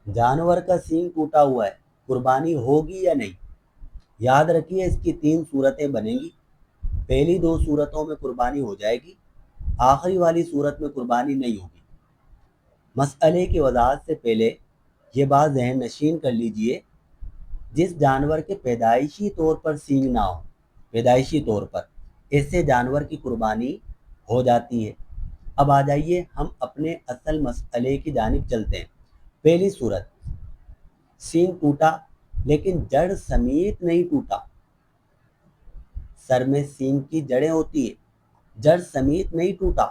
جانور کا سینگ ٹوٹا ہوا ہے، قربانی ہوگی یا نہیں؟ یاد رکھیے اس کی 3 صورتیں بنیں گی۔ پہلی 2 صورتوں میں قربانی ہو جائے گی، آخری والی صورت میں قربانی نہیں ہوگی۔ مسئلے کی وضاحت سے پہلے یہ بات ذہن نشین کر لیجئے، جس جانور کے پیدائشی طور پر سینگ نہ ہو، پیدائشی طور پر، ایسے جانور کی قربانی ہو جاتی ہے۔ اب آ جائیے ہم اپنے اصل مسئلے کی جانب چلتے ہیں۔ پہلی صورت، سینگ ٹوٹا لیکن جڑ سمیت نہیں ٹوٹا۔ سر میں سینگ کی جڑیں ہوتی ہیں، جڑ سمیت نہیں ٹوٹا،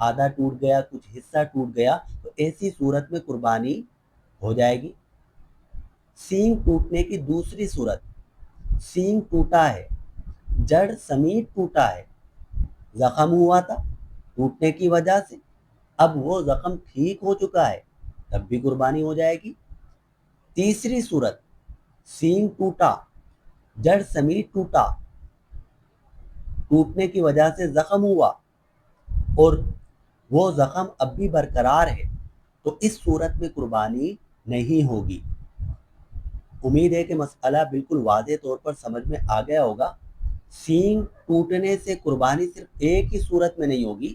آدھا ٹوٹ گیا، کچھ حصہ ٹوٹ گیا، تو ایسی صورت میں قربانی ہو جائے گی۔ سینگ ٹوٹنے کی دوسری صورت، سینگ ٹوٹا ہے، جڑ سمیت ٹوٹا ہے، زخم ہوا تھا ٹوٹنے کی وجہ سے، اب وہ زخم ٹھیک ہو چکا ہے، تب بھی قربانی ہو جائے گی۔ تیسری صورت، سینگ ٹوٹا، جڑ سمیت ٹوٹا، ٹوٹنے کی وجہ سے زخم ہوا اور وہ زخم اب بھی برقرار ہے، تو اس صورت میں قربانی نہیں ہوگی۔ امید ہے کہ مسئلہ بالکل واضح طور پر سمجھ میں آ گیا ہوگا۔ سینگ ٹوٹنے سے قربانی صرف ایک ہی صورت میں نہیں ہوگی،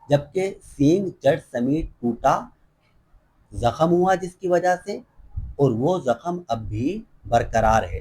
جبکہ سینگ جڑ سمیت ٹوٹا، زخم ہوا جس کی وجہ سے، اور وہ زخم اب بھی برقرار ہے۔